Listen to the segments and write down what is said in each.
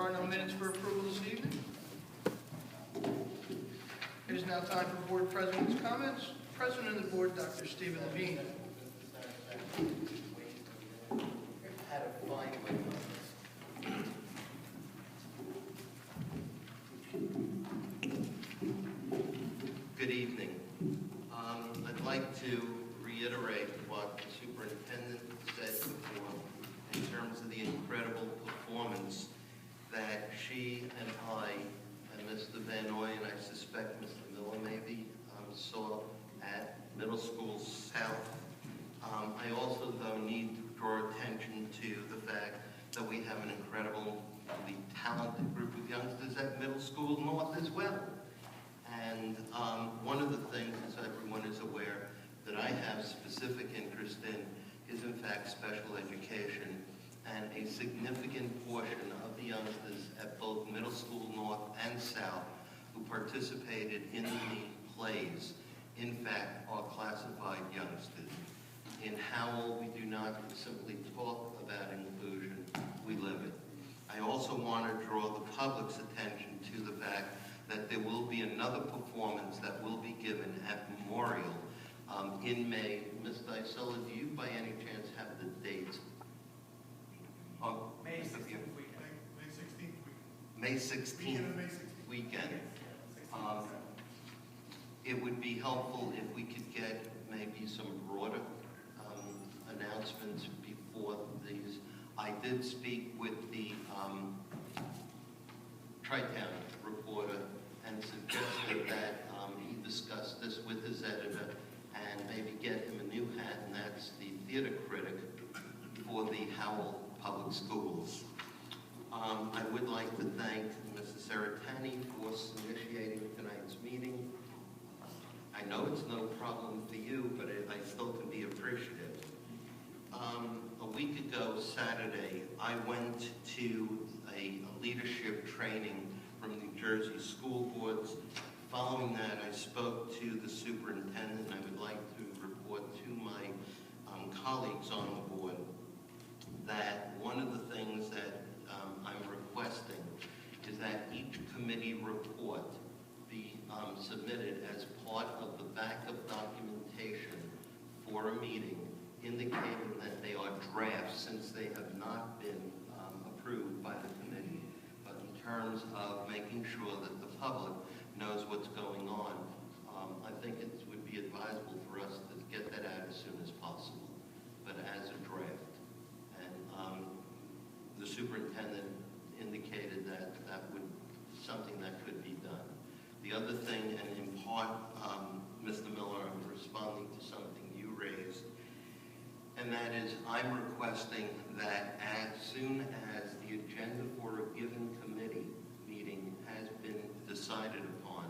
are no minutes for approval this evening. It is now time for Board President's comments. President of the Board, Dr. Stephen Levine. Good evening. I'd like to reiterate what the superintendent said before in terms of the incredible performance that she and I and Mr. Van Noy, and I suspect Mr. Miller maybe, saw at Middle School South. I also, though, need to draw attention to the fact that we have an incredibly talented group of youngsters at Middle School North as well. And one of the things, as everyone is aware, that I have specific interest in is, in fact, special education. And a significant portion of the youngsters at both Middle School North and South who participated in the plays, in fact, are classified youngsters. In Howell, we do not simply talk about inclusion, we live it. I also want to draw the public's attention to the fact that there will be another performance that will be given at Memorial in May. Ms. Dysella, do you by any chance have the dates? May 16th weekend. May 16th weekend. It would be helpful if we could get maybe some broader announcements before these. I did speak with the Tri-Town reporter and suggested that he discuss this with his editor and maybe get him a new hat, and that's the theater critic for the Howell Public Schools. I would like to thank Mrs. Saratani for initiating tonight's meeting. I know it's no problem for you, but I still can be appreciative. A week ago, Saturday, I went to a leadership training from New Jersey school boards. Following that, I spoke to the superintendent. I would like to report to my colleagues on the board that one of the things that I'm requesting is that each committee report be submitted as part of the backup documentation for a meeting, indicating that they are drafts since they have not been approved by the committee, but in terms of making sure that the public knows what's going on. I think it would be advisable for us to get that out as soon as possible, but as a draft. And the superintendent indicated that that would something that could be done. The other thing, and in part, Mr. Miller, I'm responding to something you raised, and that is I'm requesting that as soon as the agenda for a given committee meeting has been decided upon,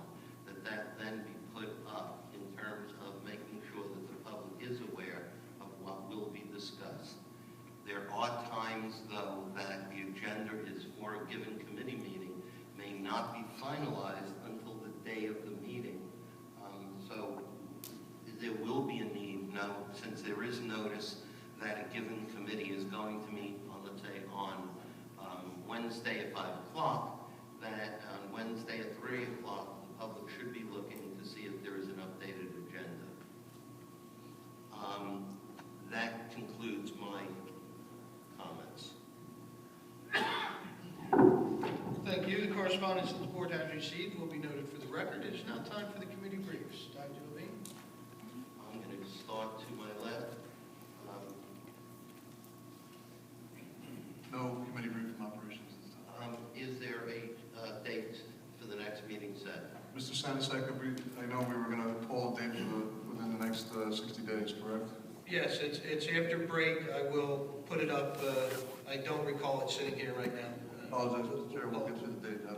that then be put up in terms of making sure that the public is aware of what will be discussed. There are times, though, that the agenda is for a given committee meeting may not be finalized until the day of the meeting. So there will be a need, now, since there is notice that a given committee is going to meet on, let's say, on Wednesday at 5 o'clock, that on Wednesday at 3 o'clock, the public should be looking to see if there is an updated agenda. That concludes my comments. Thank you. The correspondence that the board has received will be noted for the record. It is now time for the committee briefs. Dr. Levine. I'm going to start to my left. No committee brief from operations this time. Is there a date for the next meeting set? Mr. Sanisek, I know we were going to pull a date within the next 60 days, correct? Yes, it's after break. I will put it up. I don't recall it sitting here right now. Apologize, Mr. Chair, we'll get you the date now.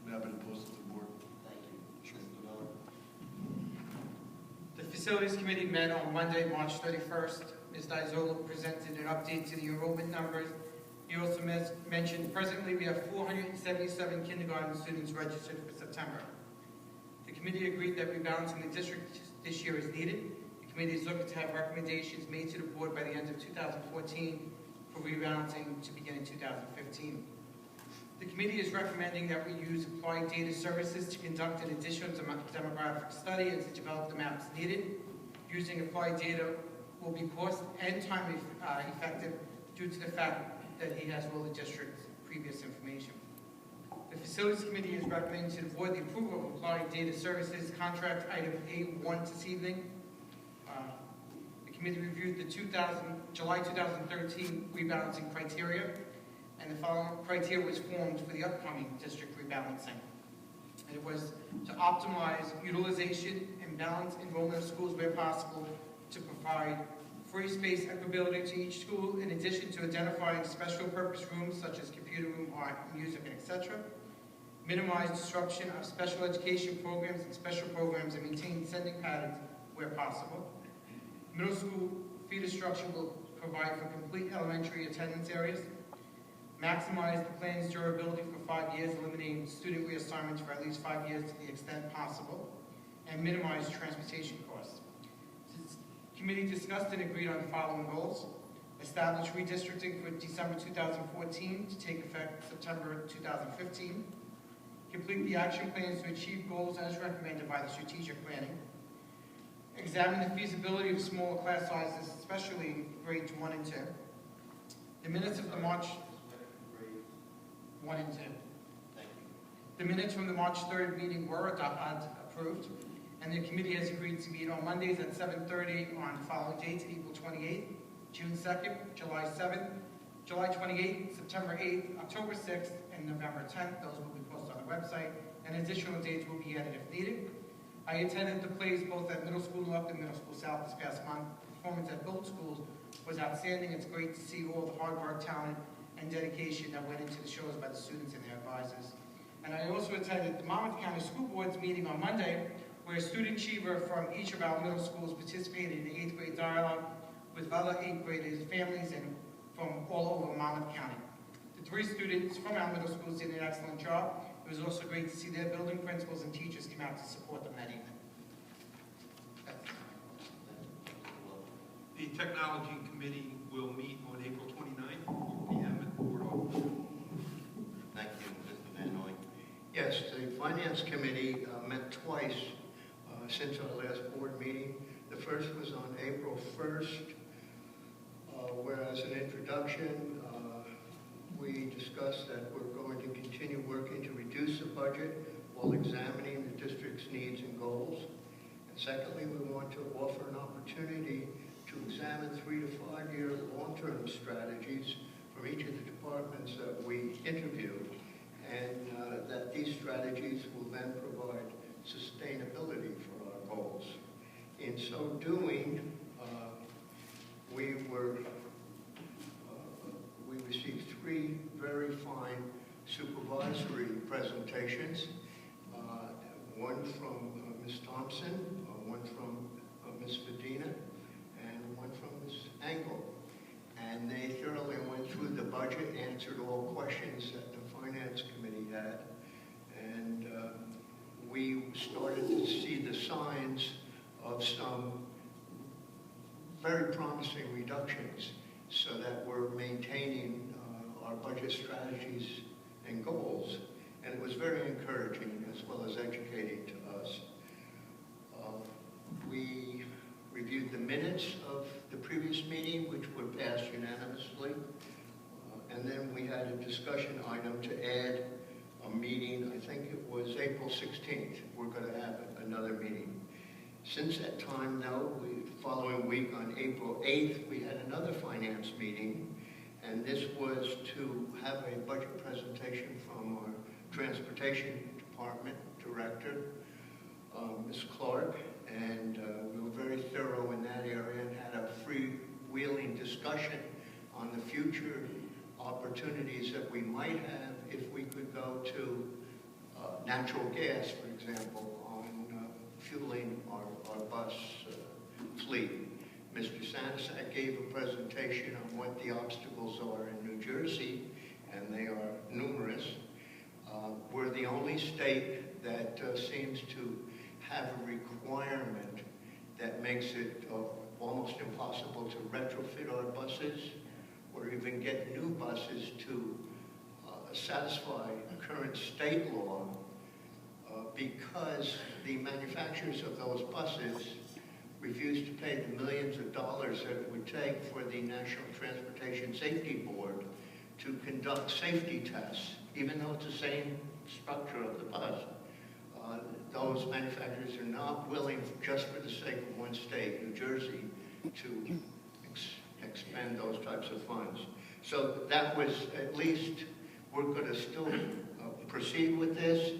We have been posted to the board. Thank you. Mr. Miller. The Facilities Committee met on Monday, March 31st. Ms. Dysella presented an update to the enrollment numbers. He also mentioned presently we have 477 kindergarten students registered for September. The committee agreed that rebalancing the district this year is needed. The committee is looking to have recommendations made to the board by the end of 2014 for rebalancing to begin in 2015. The committee is recommending that we use applied data services to conduct an additional demographic study and to develop the maps needed. Using applied data will be cost and time effective due to the fact that he has all the district's previous information. The Facilities Committee is recommending to the board the approval of applied data services contract item A1 this evening. The committee reviewed the July 2013 rebalancing criteria, and the following criteria was formed for the upcoming district rebalancing. And it was to optimize utilization and balance enrollment of schools where possible, to provide free space equability to each school, in addition to identifying special purpose rooms such as computer room, art, music, and etc. Minimize disruption of special education programs and special programs, and maintain sending patterns where possible. Middle school feeder structure will provide for complete elementary attendance areas. Maximize the plan's durability for 5 years, eliminating student reassignments for at least 5 years to the extent possible, and minimize transportation costs. The committee discussed and agreed on the following goals: establish redistricting for December 2014 to take effect September 2015. Complete the action plans to achieve goals as recommended by the strategic planning. Examine the feasibility of smaller class sizes, especially in grades 1 and 2. The minutes of the March 1 and 2. Thank you. The minutes from the March 3rd meeting were approved, and the committee has agreed to meet on Mondays at 7:30 on the following dates: April 28th, June 2nd, July 7th, July 28th, September 8th, October 6th, and November 10th. Those will be posted on the website, and additional dates will be added if needed. I attended the plays both at Middle School North and Middle School South this past month. Performance at both schools was outstanding. It's great to see all the hard work, talent, and dedication that went into the shows by the students and their advisors. And I also attended the Monmouth County School Board's meeting on Monday, where a student achiever from each of our middle schools participated in the 8th grade dialogue with other 8th graders, families, and from all over Monmouth County. The 3 students from our middle schools did an excellent job. It was also great to see their building principals and teachers come out to support them that evening. The Technology Committee will meet on April 29th, 4 p.m. at the Board office. Thank you, Mr. Van Noy. Yes, the Finance Committee met twice since our last board meeting. The first was on April 1st, where as an introduction, we discussed that we're going to continue working to reduce the budget while examining the district's needs and goals. And secondly, we want to offer an opportunity to examine 3 to 5 year long-term strategies from each of the departments that we interviewed, and that these strategies will then provide sustainability for our goals. In so doing, we received 3 very fine supervisory presentations, one from Ms. Thompson, one from Ms. Medina, and one from Ms. Engel. And they thoroughly went through the budget, answered all questions that the Finance Committee had, and we started to see the signs of some very promising reductions, so that we're maintaining our budget strategies and goals. And it was very encouraging as well as educating to us. We reviewed the minutes of the previous meeting, which were passed unanimously. And then we had a discussion item to add a meeting. I think it was April 16th. We're going to have another meeting. Since that time, though, the following week on April 8th, we had another finance meeting, and this was to have a budget presentation from our Transportation Department Director, Ms. Clark, and we were very thorough in that area and had a freewheeling discussion on the future opportunities that we might have if we could go to natural gas, for example, on fueling our bus fleet. Mr. Sanasak gave a presentation on what the obstacles are in New Jersey, and they are numerous. We're the only state that seems to have a requirement that makes it almost impossible to retrofit our buses or even get new buses to satisfy current state law because the manufacturers of those buses refused to pay the millions of dollars that it would take for the National Transportation Safety Board to conduct safety tests, even though it's the same structure of the bus. Those manufacturers are not willing, just for the sake of one state, New Jersey, to expend those types of funds. So that was, at least, we're going to still proceed with this.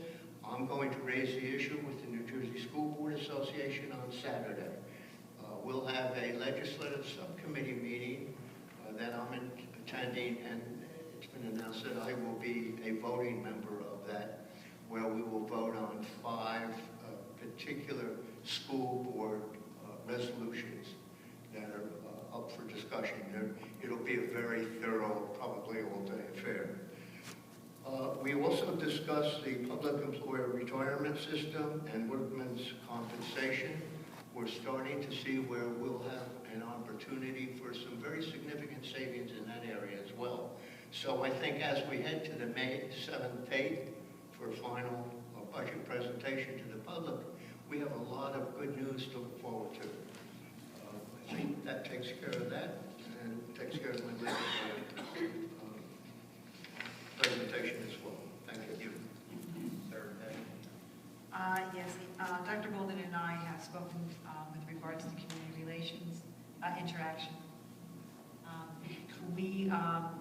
I'm going to raise the issue with the New Jersey School Board Association on Saturday. We'll have a legislative subcommittee meeting that I'm attending, and it's been announced that I will be a voting member of that, where we will vote on 5 particular school board resolutions that are up for discussion. It'll be a very thorough, probably all-day affair. We also discussed the public employer retirement system and workmen's compensation. We're starting to see where we'll have an opportunity for some very significant savings in that area as well. So I think as we head to the May 7th, 8th for final budget presentation to the public, we have a lot of good news to look forward to. I think that takes care of that, and takes care of my legislative presentation as well. Thank you. Yes, Dr. Golden and I have spoken with regards to community relations interaction. We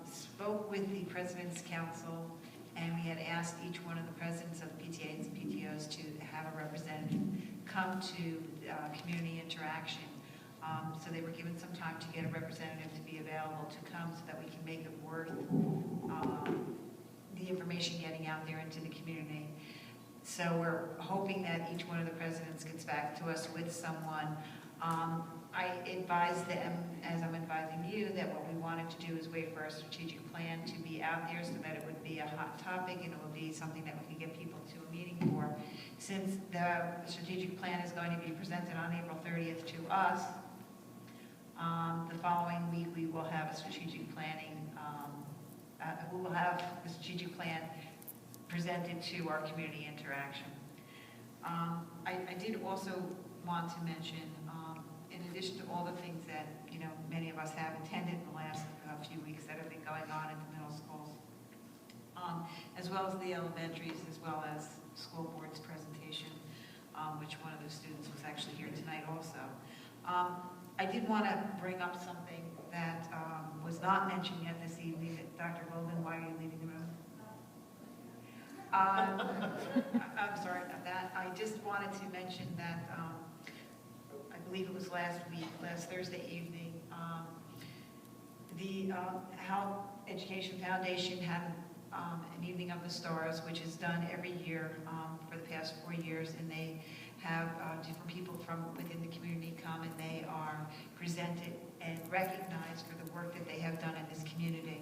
spoke with the President's Council, and we had asked each one of the presidents of the PTAs and PTOs to have a representative come to community interaction. So they were given some time to get a representative to be available to come so that we can make it worth the information getting out there into the community. So we're hoping that each one of the presidents gets back to us with someone. I advised them, as I'm advising you, that what we wanted to do is wait for our strategic plan to be out there so that it would be a hot topic and it would be something that we could get people to a meeting for. Since the strategic plan is going to be presented on April 30th to us, the following week we will have a strategic planning, we will have the strategic plan presented to our community interaction. I did also want to mention, in addition to all the things that many of us have attended in the last few weeks that have been going on in the middle schools, as well as the elementaries, as well as school board's presentation, which one of the students was actually here tonight also. I did want to bring up something that was not mentioned yet this evening. Dr. Golden, why are you leaving the room? I'm sorry about that. I just wanted to mention that I believe it was last Thursday evening, the Howell Education Foundation had an Evening of the Stars, which is done every year for the past 4 years, and they have different people from within the community come and they are presented and recognized for the work that they have done in this community.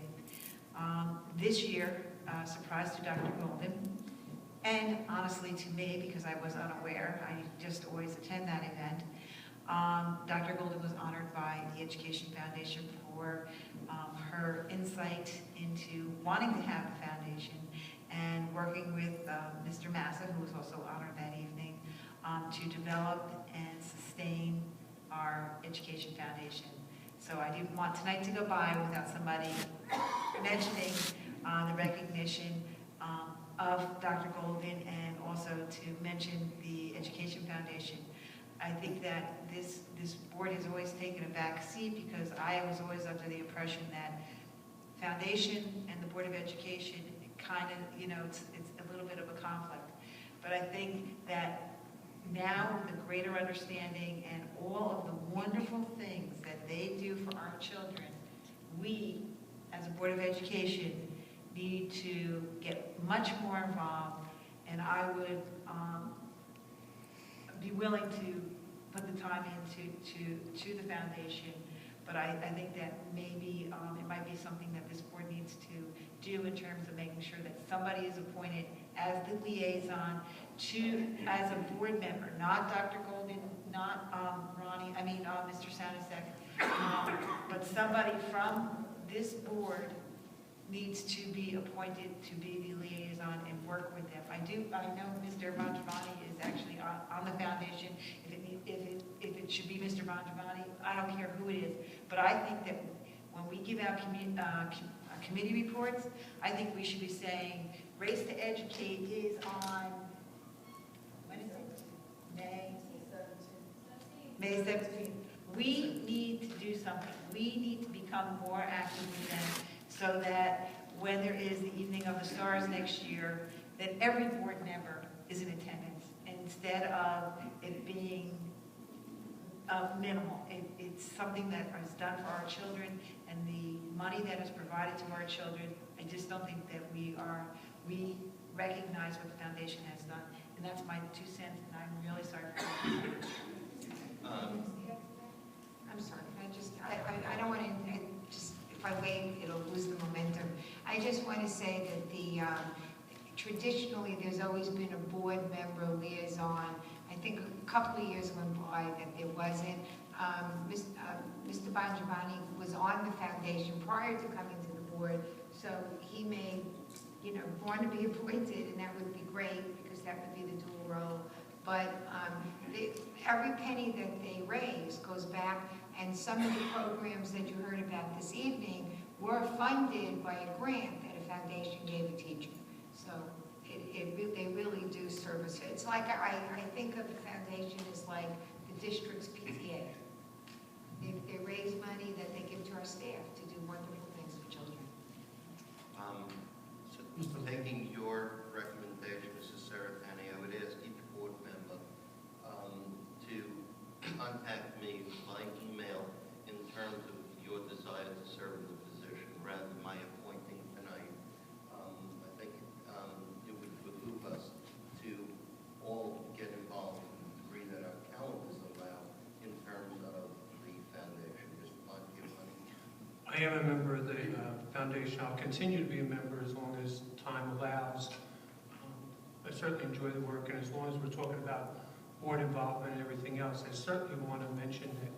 This year, surprise to Dr. Golden, and honestly to me, because I was unaware, I just always attend that event, Dr. Golden was honored by the Education Foundation for her insight into wanting to have a foundation and working with Mr. Massa, who was also honored that evening, to develop and sustain our Education Foundation. So I didn't want tonight to go by without somebody mentioning the recognition of Dr. Golden, and also to mention the Education Foundation. I think that this board has always taken a back seat because I was always under the impression that foundation and the Board of Education kind of, it's a little bit of a conflict. But I think that now with the greater understanding and all of the wonderful things that they do for our children, we, as a Board of Education, need to get much more involved, and I would be willing to put the time into the foundation, but I think that maybe it might be something that this board needs to do in terms of making sure that somebody is appointed as the liaison to, as a board member, not Dr. Golden, not Mr. Sanasek, but somebody from this board needs to be appointed to be the liaison and work with them. I know Mr. Bongiovanni is actually on the foundation. If it should be Mr. Bongiovanni, I don't care who it is, but I think that when we give out committee reports, I think we should be saying, Race to Educate is on, when is it? May 17th. We need to do something. We need to become more active with them so that when there is the Evening of the Stars next year, that every board member is in attendance instead of it being minimal. It's something that is done for our children, and the money that is provided to our children, I just don't think that we recognize what the foundation has done. And that's my 2 cents, and I'm really sorry for that. I'm sorry, I don't want to, just, if I wait, it'll lose the momentum. I just want to say that traditionally, there's always been a board member liaison. I think a couple of years went by that there wasn't. Mr. Bongiovanni was on the foundation prior to coming to the board, so he may, want to be appointed, and that would be great, because that would be the dual role. But every penny that they raise goes back, and some of the programs that you heard about this evening were funded by a grant that a foundation gave a teacher. So they really do service. It's like, I think of the foundation as like the district's PTA. They raise money that they give to our staff to do wonderful things for children. So taking your recommendation, Mrs. Serafani, I would ask each board member to contact me by email in terms of your desire to serve in the position rather than my appointing tonight. I think it would behoove us to all get involved in the degree that our calendars allow in terms of the foundation. Mr. Bongiovanni. I am a member of the foundation. I'll continue to be a member as long as time allows. I certainly enjoy the work, and as long as we're talking about board involvement and everything else, I certainly want to mention that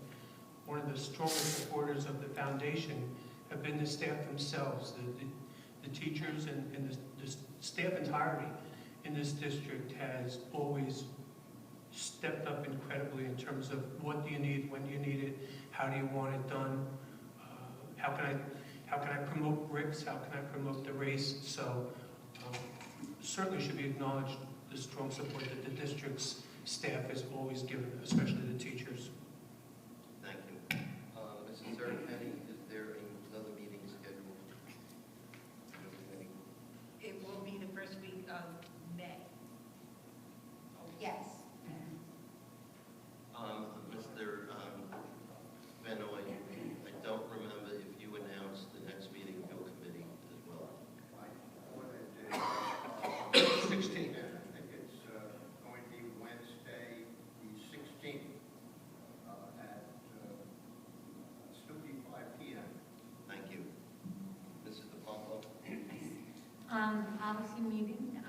one of the strongest supporters of the foundation have been the staff themselves. The teachers and the staff entirety in this district has always stepped up incredibly in terms of what do you need, when do you need it, how do you want it done, how can I promote bricks, how can I promote the race. So certainly should be acknowledged the strong support that the district's staff has always given, especially the teachers. Thank you. Mrs. Serafani, is there another meeting scheduled? It will be the first week of May. Yes. Mr. Benoit, I don't remember if you announced the next meeting of your committee as well. I thought I did. 16. And I think it's going to be Wednesday, the 16th, at Snoopy 5 p.m. Thank you. Mrs. DePompo? Policy meeting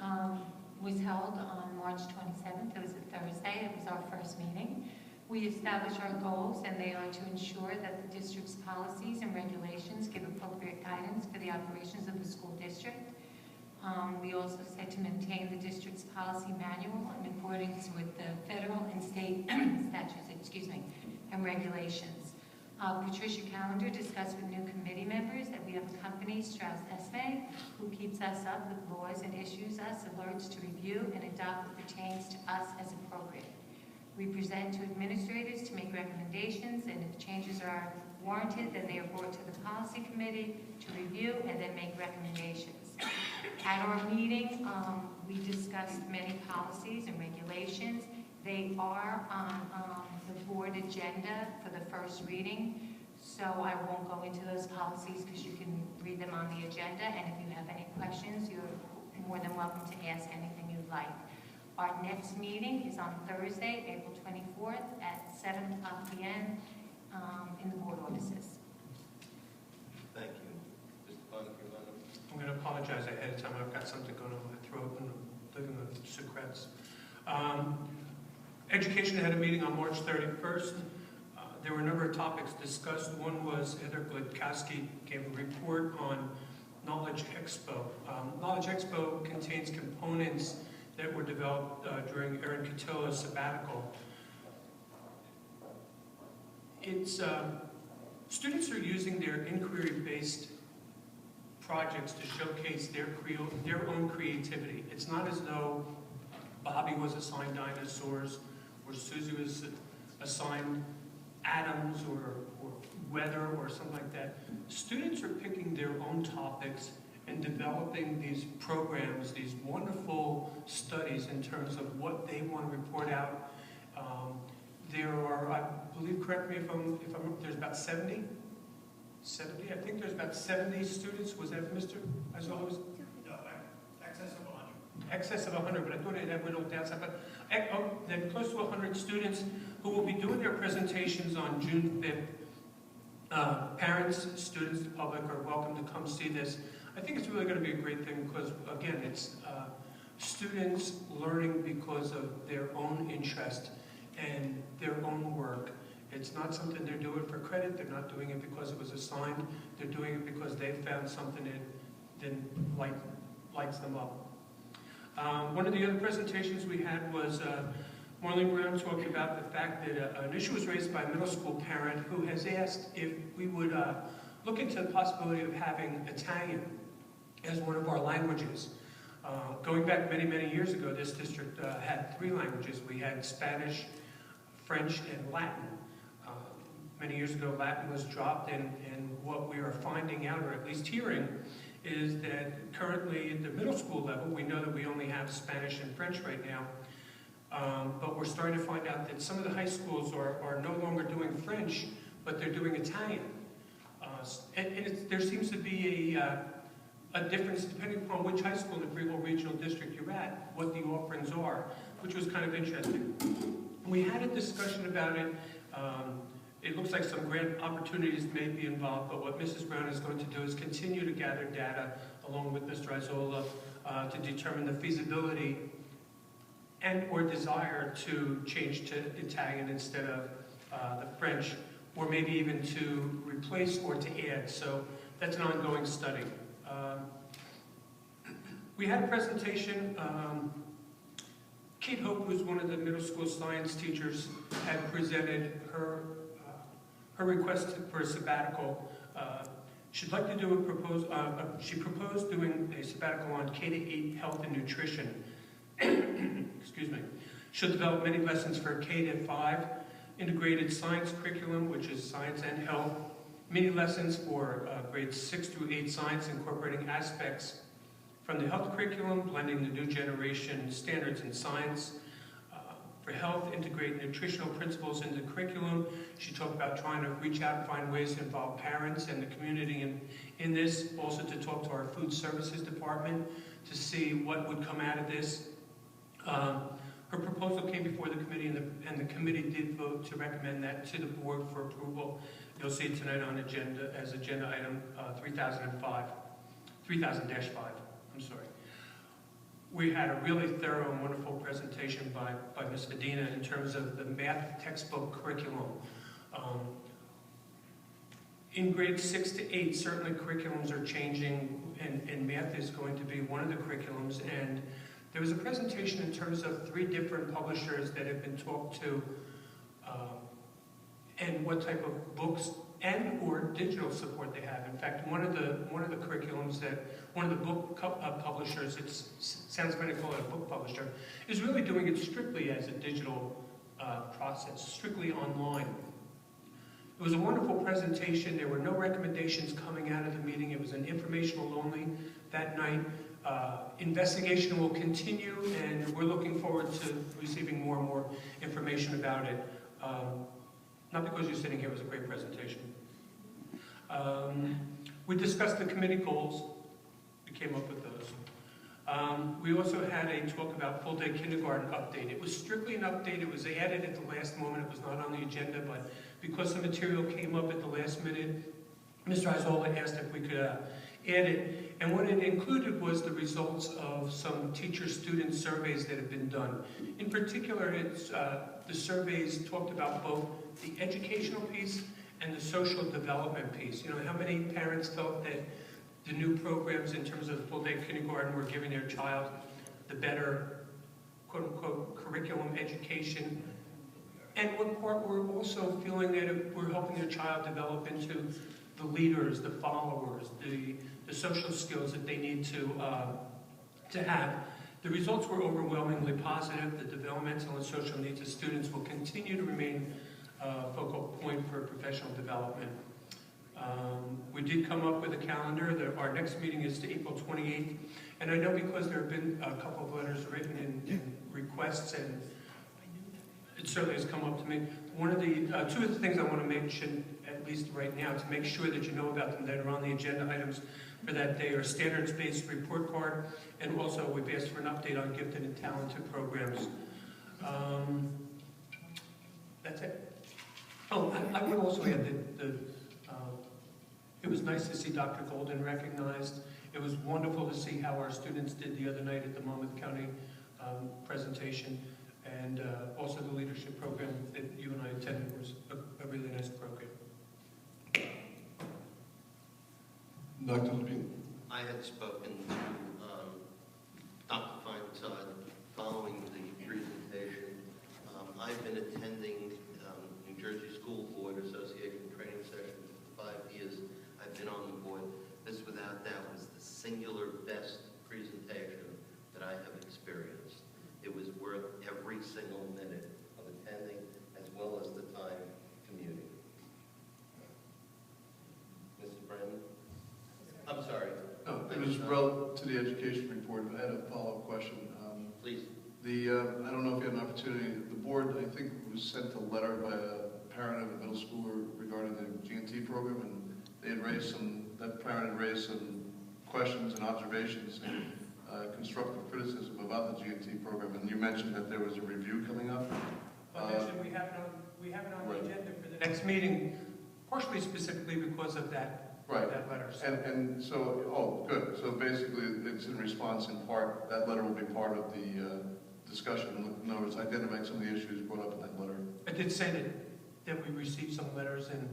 was held on March 27th. It was a Thursday. It was our first meeting. We established our goals, and they are to ensure that the district's policies and regulations give appropriate guidance for the operations of the school district. We also said to maintain the district's policy manual in accordance with the federal and state statutes, and regulations. Patricia Callender discussed with new committee members that we have a company, Strauss Esme, who keeps us up with laws and issues us alerts to review and adopt what pertains to us as appropriate. We present to administrators to make recommendations, and if changes are warranted, then they are brought to the policy committee to review and then make recommendations. At our meeting, we discussed many policies and regulations. They are on the board agenda for the first reading, so I won't go into those policies because you can read them on the agenda, and if you have any questions, you're more than welcome to ask anything you'd like. Our next meeting is on Thursday, April 24th at 7 p.m. In the board offices. Thank you. Mr. Bongiovanni? I'm going to apologize ahead of time. I've got something going on in my throat and I'm living with secrets. Education had a meeting on March 31st. There were a number of topics discussed. One was Heather Gladkowski gave a report on knowledge Knowledge Expo. Knowledge Expo contains components that were developed during Erin Cotillo's sabbatical. It's, students are using their inquiry-based projects to showcase their own creativity. It's not as though Bobby was assigned dinosaurs, or Susie was assigned atoms, or weather, or something like that. Students are picking their own topics and developing these programs, these wonderful studies in terms of what they want to report out. There are, I believe, correct me if I'm, there's about 70? 70? I think there's about 70 students. Was that Mr. Isola? No, excess of 100. Excess of 100, but I thought it had went on downside. But then close to 100 students who will be doing their presentations on June 5th. Parents, students, the public are welcome to come see this. I think it's really going to be a great thing because, again, it's students learning because of their own interest and their own work. It's not something they're doing for credit. They're not doing it because it was assigned. They're doing it because they found something that lights them up. One of the other presentations we had was Marlene Brown talked about the fact that an issue was raised by a middle school parent who has asked if we would look into the possibility of having Italian as one of our languages. Going back many, many years ago, this district had 3 languages. We had Spanish, French, and Latin. Many years ago, Latin was dropped, and what we are finding out, or at least hearing, is that currently at the middle school level, we know that we only have Spanish and French right now, but we're starting to find out that some of the high schools are no longer doing French, but they're doing Italian. There seems to be a difference depending upon which high school in the Greenville Regional District you're at, what the offerings are, which was kind of interesting. We had a discussion about it. It looks like some grant opportunities may be involved, but what Mrs. Brown is going to do is continue to gather data along with Mr. Isola to determine the feasibility and or desire to change to Italian instead of the French, or maybe even to replace or to add. So that's an ongoing study. We had a presentation. Kate Hope, who's one of the middle school science teachers, had presented her request for a sabbatical. She'd like to do she proposed doing a sabbatical on K-8 health and nutrition. Excuse me. She'll develop many lessons for K-5, integrated science curriculum, which is science and health, many lessons for grades 6 through 8 science, incorporating aspects from the health curriculum, blending the new generation standards in science. For health, integrate nutritional principles into the curriculum. She talked about trying to reach out and find ways to involve parents and the community in this. Also to talk to our food services department to see what would come out of this. Her proposal came before the committee, and the committee did vote to recommend that to the board for approval. You'll see it tonight on agenda as agenda item 3000-5. I'm sorry. We had a really thorough and wonderful presentation by Ms. Fedina in terms of the math textbook curriculum. In grades 6 to 8, certainly curriculums are changing, and math is going to be one of the curriculums. And there was a presentation in terms of 3 different publishers that have been talked to, and what type of books and or digital support they have. In fact, one of the curriculums that one of the book publishers, it sounds funny to call it a book publisher, is really doing it strictly as a digital process, strictly online. It was a wonderful presentation. There were no recommendations coming out of the meeting. It was an informational only that night. Investigation will continue, and we're looking forward to receiving more and more information about it. Not because you're sitting here, it was a great presentation. We discussed the committee goals. We came up with those. We also had a talk about full-day kindergarten update. It was strictly an update. It was added at the last moment. It was not on the agenda, but because the material came up at the last minute, Mr. Isola asked if we could add it. And what it included was the results of some teacher-student surveys that have been done. In particular, the surveys talked about both the educational piece and the social development piece. You know, how many parents felt that the new programs in terms of full-day kindergarten, we're giving their child the better, quote-unquote, curriculum education. And we're also feeling that we're helping their child develop into the leaders, the followers, the social skills that they need to have. The results were overwhelmingly positive. The developmental and social needs of students will continue to remain a focal point for professional development. We did come up with a calendar. Our next meeting is to April 28th. And I know because there have been a couple of letters written in requests, and it certainly has come up to me. One of the, two of the things I want to mention, at least right now, to make sure that you know about them, that are on the agenda items for that day, are standards-based report card, and also we've asked for an update on gifted and talented programs. That's it. Oh, I would also add that it was nice to see Dr. Golden recognized. It was wonderful to see how our students did the other night at the Monmouth County presentation, and also the leadership program that you and I attended was a really nice program. Dr. Levine. I had spoken to Dr. Feinsod following the presentation. I've been attending New Jersey School Board Association training sessions for 5 years. I've been on the board. This, without doubt, was the singular best presentation that I have experienced. It was worth every single minute of attending, as well as the time commuting. Mr. Brennan? I'm sorry. No, it was relative to the education report. I had a follow-up question. Please. I don't know if you had an opportunity, the board, I think, was sent a letter by a parent of a middle schooler regarding the G&T program, and they had raised that parent had raised some questions and observations and constructive criticism about the G&T program, and you mentioned that there was a review coming up. I mentioned we have it on right. the agenda for the next meeting, partially specifically because of that, right. that letter. So. And so, oh, good. So basically, it's in response in part, that letter will be part of the discussion. In other words, identifying some of the issues brought up in that letter. I did say that we received some letters, and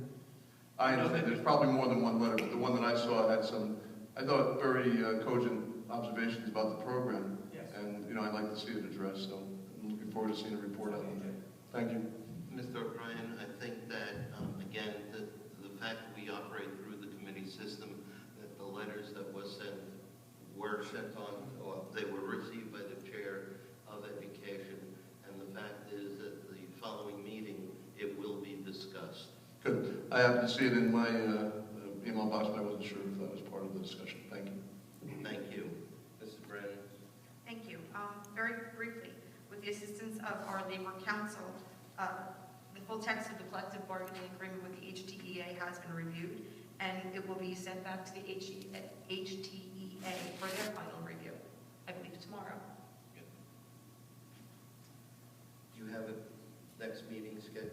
I understand. There's probably more than one letter, but the one that I saw had some, I thought, very cogent observations about the program. yes. And, I'd like to see it addressed, so I'm looking forward to seeing a report on that. Thank you. Mr. O'Brien, I think that, again, the fact that we operate through the committee system, that the letters that were sent on, or they were received by the chair of education, and the fact is that the following meeting, it will be discussed. Good. I happened to see it in my email box, but I wasn't sure if that was part of the discussion. Thank you. Thank you. Mrs. Brennan? Thank you. Very briefly, with the assistance of our Labor Council, the full text of the collective bargaining agreement with the HTEA has been reviewed, and it will be sent back to the HTEA for their final review, I believe tomorrow. Do you have a next meeting scheduled?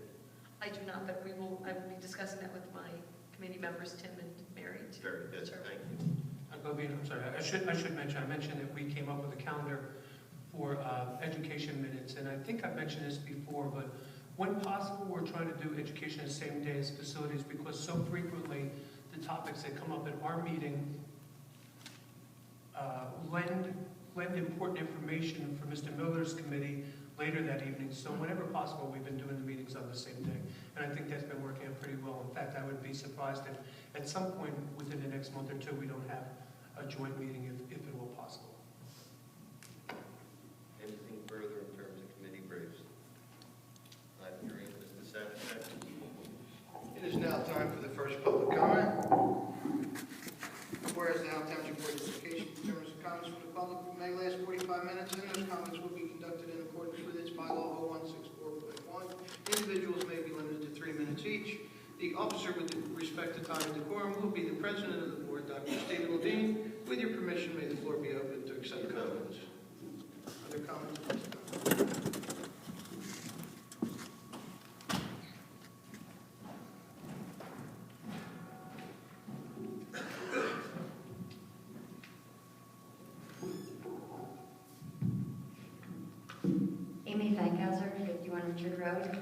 I do not, but I will be discussing that with my committee members, Tim and Mary. Very good. Sure. Thank you. I'm sorry. I should mention. I mentioned that we came up with a calendar for education minutes, and I think I've mentioned this before, but when possible, we're trying to do education the same day as facilities, because so frequently the topics that come up at our meeting lend important information for Mr. Miller's committee later that evening. So whenever possible, we've been doing the meetings on the same day, and I think that's been working out pretty well. In fact, I would be surprised if at some point within the next month or two we don't have a joint meeting if it were possible. Anything further in terms of committee briefs? Not hearing Mr. Sanchez. It is now time for the first public comment. Whereas the Howell Township Board of Education determines the comments from the public may last 45 minutes, and those comments will be conducted in accordance with its bylaw 0164.1. Individuals may be limited to 3 minutes each. The officer with respect to time and decorum will be the president of the board, Dr. Stephen Levine. With your permission, may the floor be open to accept comments. Other comments? Amy Fankhauser, 51 Richard Road.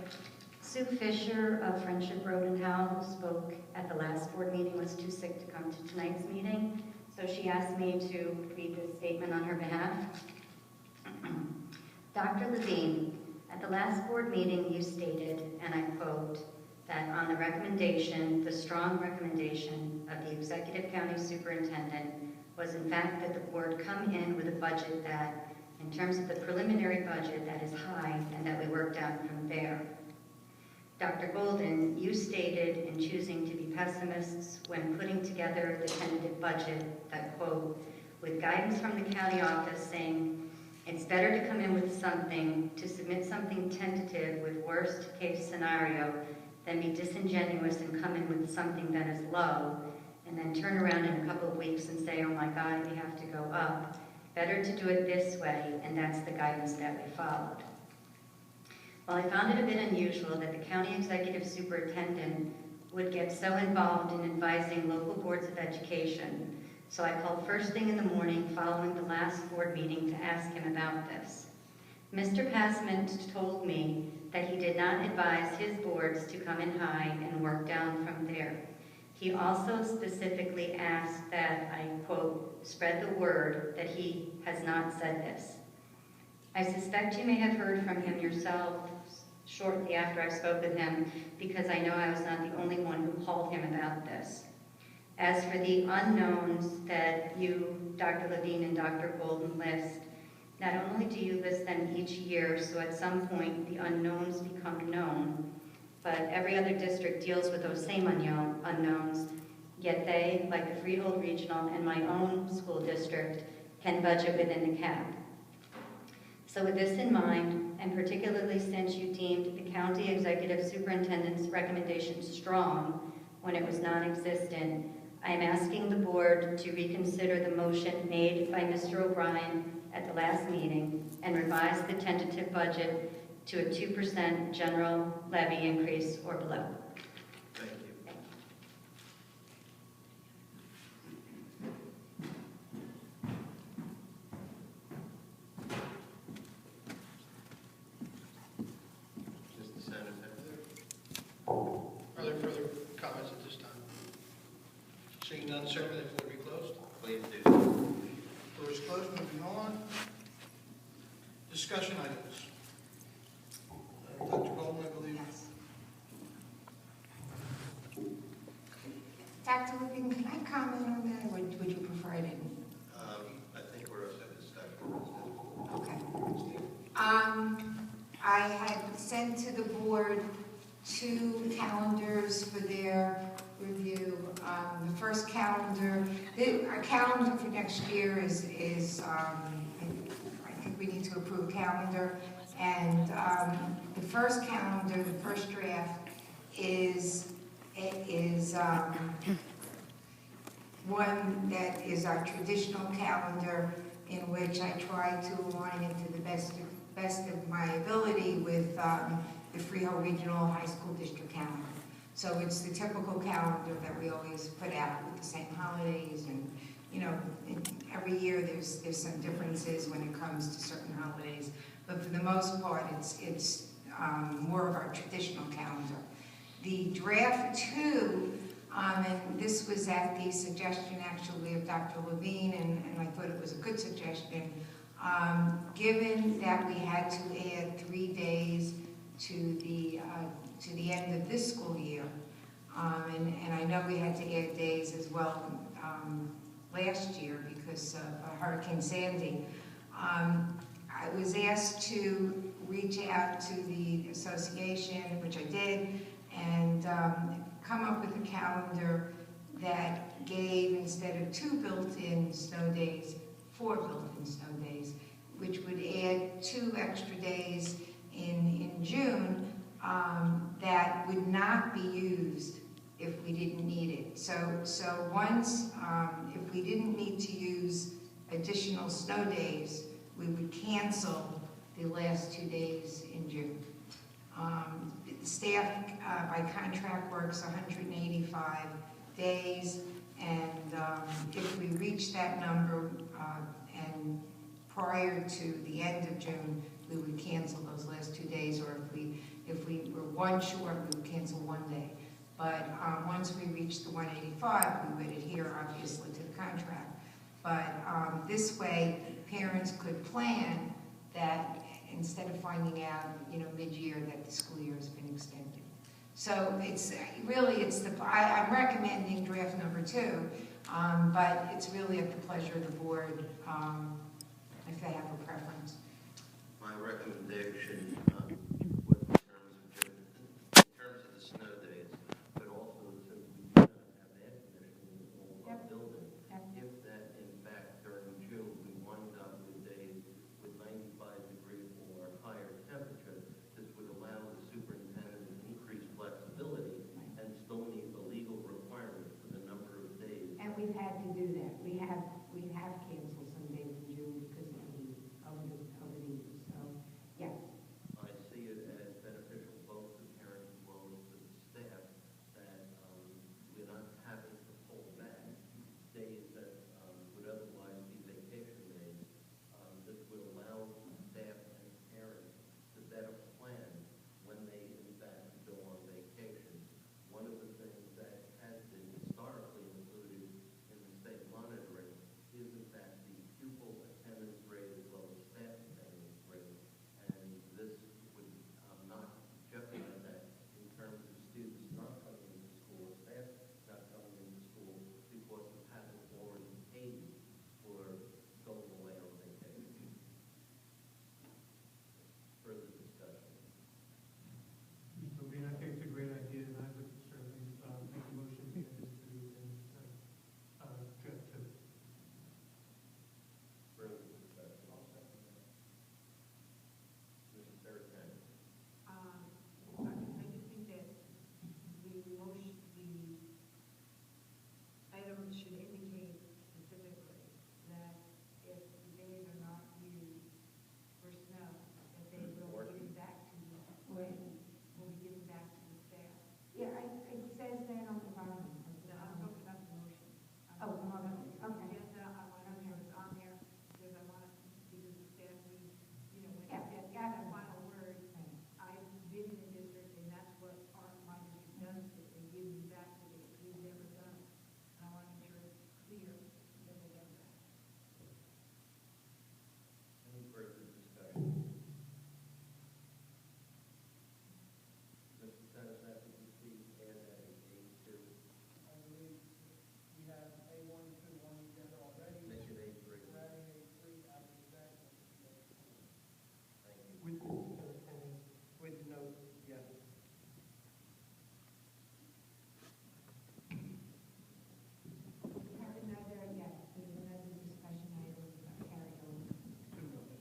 Sue Fisher of Friendship Road in Howell, who spoke at the last board meeting, was too sick to come to tonight's meeting. so she asked me to read this statement on her behalf. Dr. Levine, at the last board meeting you stated, and I quote, that on the recommendation, the strong recommendation of the executive county superintendent was in fact that the board come in with a budget that, in terms of the preliminary budget, that is high and that we work down from there. Dr. Golden, you stated in choosing to be pessimists when putting together the tentative budget that, quote, with guidance from the county office saying it's better to come in with something, to submit something tentative with worst case scenario than be disingenuous and come in with something that is low and then turn around in a couple of weeks and say, oh my God, we have to go up. Better to do it this way, and that's the guidance that we followed. While I found it a bit unusual that the county executive superintendent would get so involved in advising local boards of education, so I called first thing in the morning following the last board meeting to ask him about this. Mr. Passman told me that he did not advise his boards to come in high and work down from there. He also specifically asked that I, quote, spread the word that he has not said this. I suspect you may have heard from him yourself shortly after I spoke with him, because I know I was not the only one who called him about this. As for the unknowns that you, Dr. Levine and Dr. Golden list, not only do you list them each year, so at some point the unknowns become known, but every other district deals with those same unknowns, yet they, like the Freehold Regional and my own school district, can budget within the cap. So with this in mind, and particularly since you deemed the county executive superintendent's recommendation strong when it was non-existent, I am asking the board to reconsider the motion made by Mr. O'Brien at the last meeting and revise the tentative budget to a 2% general levy increase or below. Thank you. Mr. Senator. Are there further comments at this time? Seeing none, sir, may the floor be closed? Please do. Floor is closed, moving on. Discussion items. Dr. Golden, I believe. Yes. Dr. Levine, can I comment on that, or would you prefer I didn't? I think we're up to discussion. Okay. I had sent to the board 2 calendars for their review. The first calendar, our calendar for next year is I think we need to approve a calendar. And the first calendar, the first draft, is one that is our traditional calendar, in which I try to align it to the best of my ability with the Freehold Regional High School District calendar. So it's the typical calendar that we always put out with the same holidays, and you know, every year there's some differences when it comes to certain holidays, but for the most part it's more of our traditional calendar. The draft 2, and this was at the suggestion actually of Dr. Levine, and I thought it was a good suggestion, given that we had to add 3 days to the end of this school year, and I know we had to add days as well last year because of Hurricane Sandy. I was asked to reach out to the association, which I did, and come up with a calendar that gave, instead of 2 built-in snow days, 4 built-in snow days, which would add 2 extra days in June that would not be used if we didn't need it. So once, if we didn't need to use additional snow days, we would cancel the last 2 days in June. The staff by contract works 185 days, and if we reach that number and prior to the end of June, we would cancel those last 2 days, or if we were 1 short, we would cancel 1 day. But once we reach the 185, we would adhere obviously to the contract. But this way, parents could plan that instead of finding out, mid-year that the school year has been extended. So it's really, I'm recommending draft number 2, but it's really at the pleasure of the board if they have a preference. My recommendation was in terms of the snow days, but also since we do not have air conditioning in all of our buildings, if that in fact during June we wind up with days with 95-degree or higher temperature, this would allow the superintendent increased flexibility and still meet the legal requirement for the number of days. And we've had to do that. We have canceled some days in June because of the heat. So, yes. I see it as beneficial both to parents as well as to the staff that we're not having to pull back days that would otherwise be vacation days. This would allow staff and parents to better plan when they in fact go on vacation. One of the things that has been historically included in the state monitoring is in fact the pupil attendance rate as well as staff attendance rate. And this would not jeopardize that in terms of students not coming into school, staff not coming into school because of having already paid for going away on vacation. Further discussion. Mr. Levine, I think it's a great idea, and I would certainly make a motion to get this to draft 2. Further discussion. I'll second that. Mrs. Saraceni. I just think that the item should indicate specifically that if the days are not used for snow, that they will be given back to the staff. Yeah, it says that on the bottom. No, I'm talking about the motion. Oh, the motion. Okay. Agenda, I want to have it on there because because the staff needs, when Yeah, they yeah, get yeah. the final word. I've been in the district and that's what my district does, is they give me back what they've never done. And I want to make sure it's clear that they get that. Any further discussion? Mr. Satisfaction, would you please add that as A2? I believe we have A1, 2 on the agenda already. Make it A3. We're adding A3 after that. Thank you. With superintendent, with note, yes. Carried over, yes. There's another discussion item carried over. 2 notes.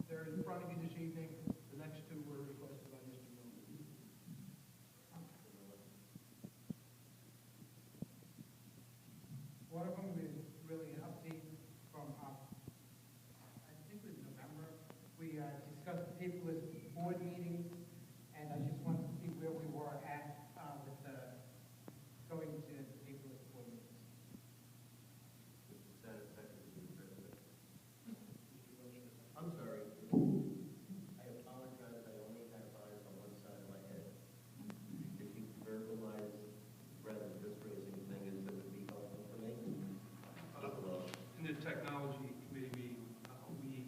They're in front of you this evening. The next 2 were requested by Mr. Miller. One of them is really an update from, I think it was November. We discussed the paperless board meetings, and I just wanted to see where we were at with going to the paperless board meetings. Mr. Satisfaction, Mr. President. Mr. Rocha. I'm sorry. I apologize. I only have eyes on one side of my head. If you verbalize rather than just raising fingers, that would be helpful for me. In the technology committee meeting, we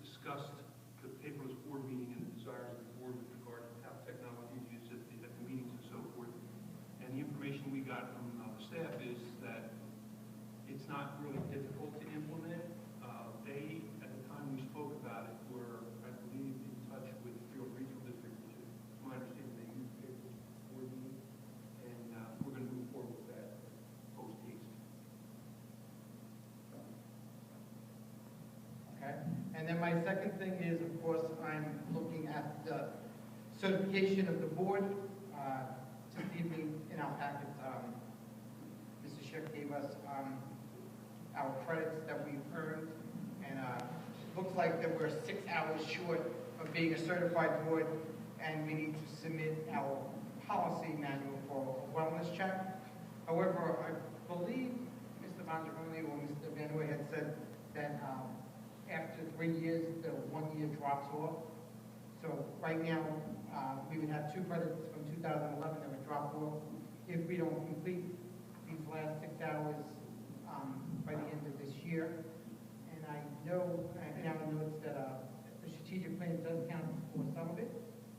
discussed the paperless board meeting and the desires of the board with regard to how technology is used at the meetings and so forth. And the information we got from the staff is that it's not really difficult to implement. They, at the time we spoke about it, were, I believe, in touch with Field Regional District, which is my understanding they use paperless board meeting. And we're going to move forward with that post-haste. Okay, and then my second thing is, of course, I'm looking at the certification of the board. This evening in our packet, Mr. Schiff gave us our credits that we've earned, and it looks like that we're 6 hours short of being a certified board, and we need to submit our policy manual for a wellness check. However, I believe Mr. Mangione or Mr. Van Ooy had said that after 3 years, the 1 year drops off. So right now, we would have 2 credits from 2011 that would drop off if we don't complete these last 6 hours by the end of this year. And I know, I now noticed that the strategic plan does count for some of it.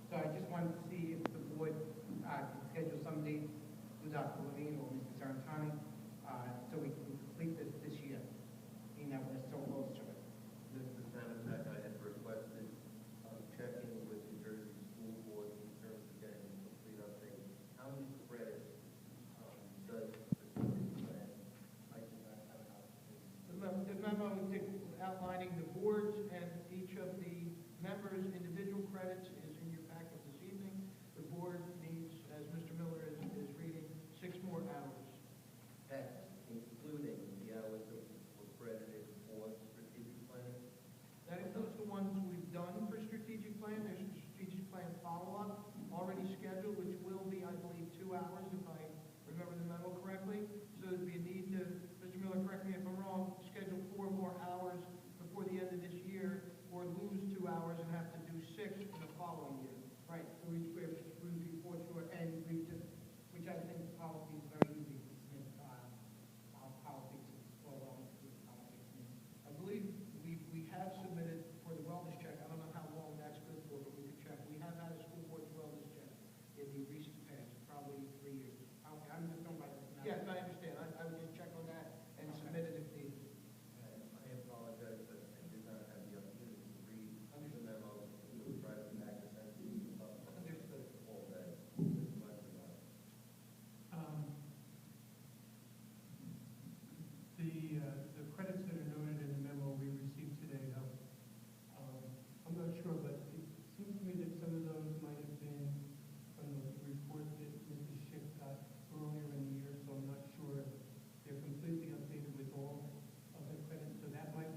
So I just wanted to see if the board can schedule some dates with Dr. Levine or Mr. Zarantani, so we can complete this year, being that we're so close to it. Mr. Sanatek, I had requested checking with New Jersey School Board in terms of getting a complete update. How many credits does the strategic plan? I do not have an opportunity. The memo outlining the boards and each of the members' individual credits is in your packet this evening. The board needs, as Mr. Miller is reading, 6 more hours. That's including the hours that were credited for strategic planning? That includes the ones we've done for strategic plan. There's a strategic plan follow-up already scheduled, which will be, I believe, 2 hours, if I remember the memo correctly. So there'd be a need to, Mr. Miller, correct me if I'm wrong, schedule 4 more hours before the end of this year, or lose 2 hours and have to do 6 in the following year. Right, so we have report to it, and we just, which I think policy is very easy to submit, politics, well, politics. I believe we have submitted for the wellness check. I don't know how long that's good for, but we could check. We have had a school board's wellness check in the recent past, probably 3 years. I'm just going by this. Yes, I understand. I would just check on that and submit it if needed. I apologize, but I did not have the opportunity to read the memo. It was driving back to send you Understood. all day. As much about it. The credits that are noted in the memo we received today, though, I'm not sure, but it seems to me that some of those might have been from the report that Mrs. Schick got earlier in the year, so I'm not sure they're completely updated with all of the credits. So that might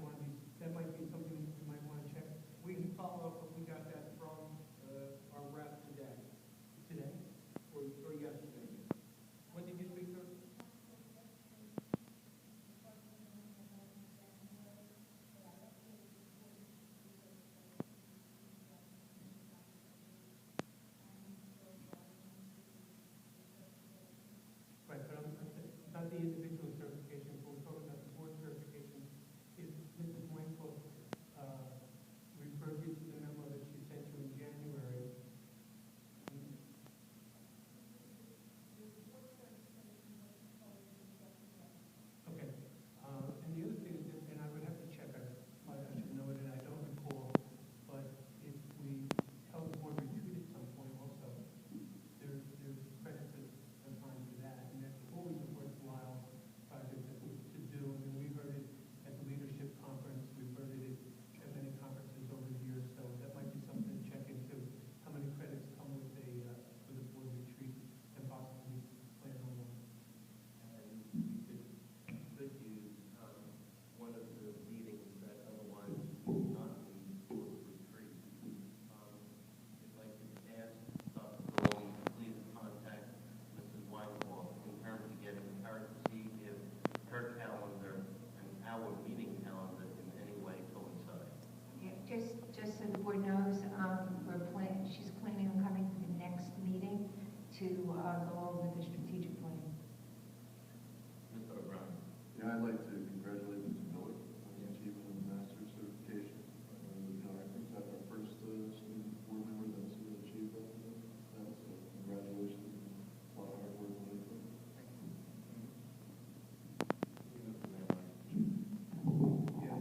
be something we might want to check. We can follow up if we got that from our rep today. Today? Or yesterday. When did you speak to her? Right, but not the individual certification, but we're talking about the board certification. Is Mrs. Winkle referred you to the memo that she sent you in January? Okay. And the other thing is, and I would have to check, I should know it, and I don't recall, but if we held a board retreat at some point also, there's credits assigned to that, and that's always a worthwhile project to do. I mean, we heard it at the leadership conference, we've heard it at many conferences over the years, so that might be something to check into, how many credits come with a board retreat, and possibly plan on one. And we could use one of the meetings that otherwise would not be for the retreat. If I could ask Dr. Malone to please contact Mrs. Weintraub in terms of getting her to see if her calendar and our meeting calendar in any way coincide. Yeah, just so the board knows, she's planning on coming to the next meeting to go over the strategic plan. Mr. O'Brien. Yeah, I'd like to congratulate Mr. Miller on the achievement of the master's certification. I think that's our first student board member that's achieved that. So congratulations. A lot of hard work went into it. Yeah,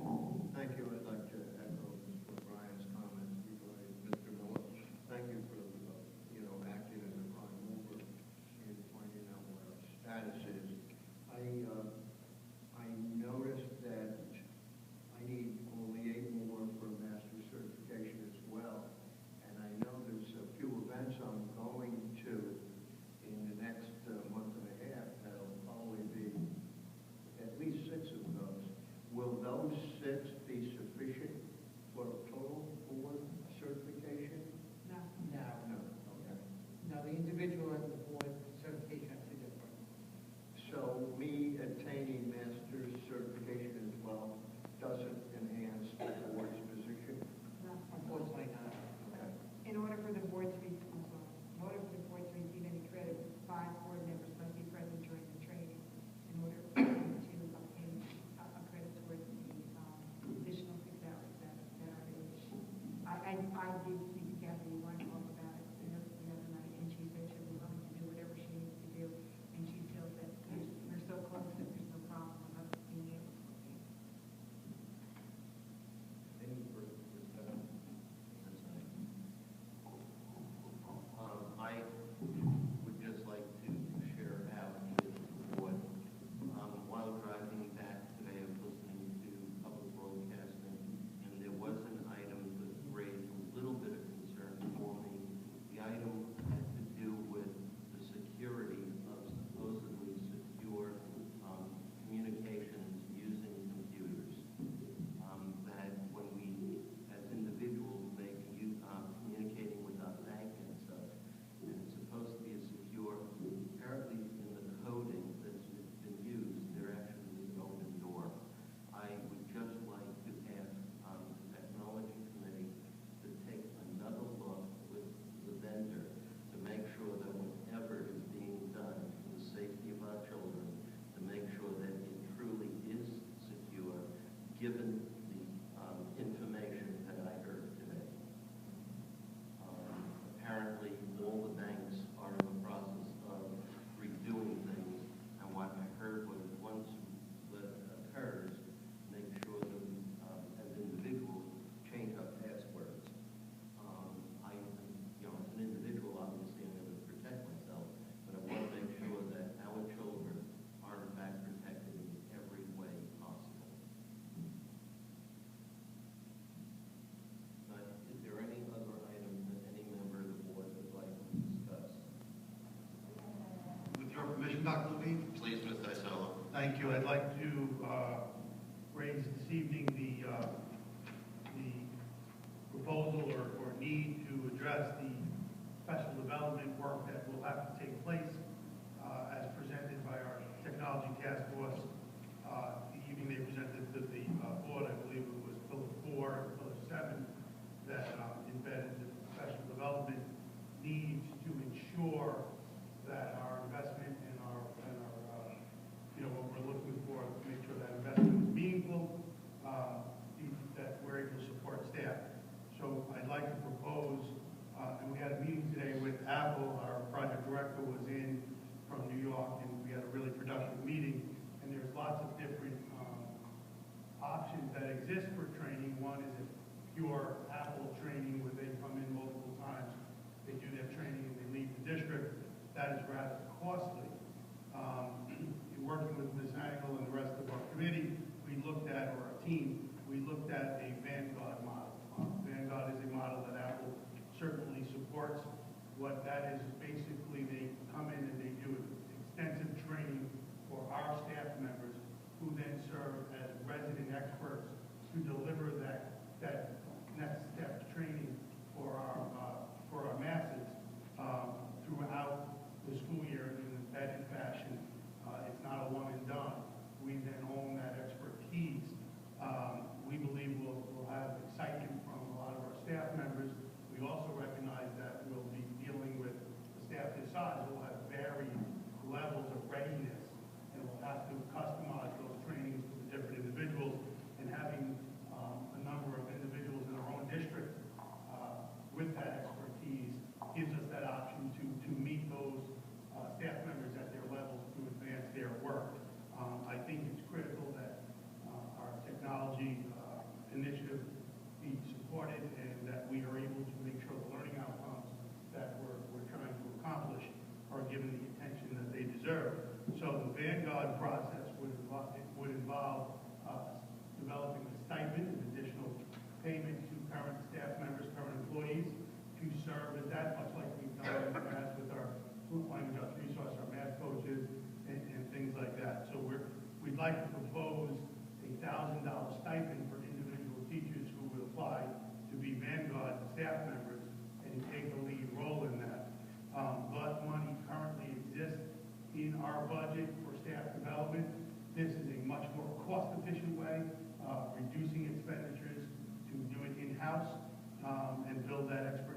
thank you. I'd like to echo Mr. O'Brien's comments regarding Mr. Miller. Thank you for, acting as a prime mover in finding out what our status is. I noticed that I need only 8 more for master's certification as well. And I know there's a few events I'm going to in the next month and a half that'll probably be at least 6 of those. Will those 6 be sufficient for a total board certification? No. No. Okay. No, the individual and the board certification are 2 different. So me attaining master's certification as well doesn't enhance the board's position? No, unfortunately not. Okay. In order for the board to receive any credit, 5 board members must be present during the training in order to obtain a credit towards I did speak to Kathy one talk about it the other night, and she said she'll be willing to do whatever she needs to do, and she feels that we're so close that there's no problem with us being able to proceed. Any further discussion? I would just like to share out with the board. While driving back today, I was listening to public broadcasting, and there was an item that raised a little bit of concern for me. The item had to do with the security of supposedly secure communications using computers. That when we, as individuals, communicating with our bank and such, and it's supposed to be a secure, apparently in the coding that's been used, there actually is an open door. I would just like to ask the technology committee to take another look with the vendor to make sure that whatever is being done for the safety of our children, to make sure that it truly is secure, given the information that I heard today. Apparently, all the banks are in the process of redoing things, and what I heard was once that occurs, make sure that we, as individuals, change our passwords. I, as an individual, obviously, I'm going to protect myself, but I want to make sure that our children are in fact protected in every way possible. Is there any other items that any member of the board would like to discuss? With your permission, Dr. Levine? Please, Mr. Isola. Thank you. I'd like to raise this evening the proposal or need to address the special development work that will have to take place as presented by our technology task force. The evening they presented to the board, I believe it was Pillar 4, Pillar 7, that embedded the special development needs to ensure that our investment and our what we're looking for, to make sure that investment is meaningful, that we're able to support staff. So I'd like to propose, and we had a meeting today with Apple. Our project director was in from New York, and we had a really productive meeting. And there's lots of different options that exist for training. One is a pure Apple training where they come in multiple times, they do their training, and they leave the district. That is rather costly. In working with Ms. Angle and the rest of our committee, we looked at, or our team, we looked at a Vanguard model. Vanguard is a model that Apple certainly supports. What that is basically they come in and they do extensive training for our staff members who then serve as resident experts to deliver that next step training for our masses throughout the school year in an embedded fashion. It's not a one and done. We then own that expertise. We believe we'll have excitement from a lot of our staff members. We also recognize that we'll be dealing with the staff this size. We'll have varying levels of readiness, and we'll have to customize those trainings to the different individuals. And having a number of individuals in our own district with that expertise gives us that option to meet those staff members at their levels to advance their work. I think it's critical that our technology initiative be supported and that we are able to make sure the learning outcomes that we're trying to accomplish are given the attention that they deserve. So the Vanguard process would involve developing a stipend, an additional payment to current staff members, current employees, to serve as that, much like we've done in the past with our language arts resource, our math coaches, and things like that. So we'd like to propose a $1,000 stipend for individual teachers who would apply to be Vanguard staff members and take a lead role in that. But money currently exists in our budget for staff development. This is a much more cost-efficient way, reducing expenditures to do it in-house and build that expertise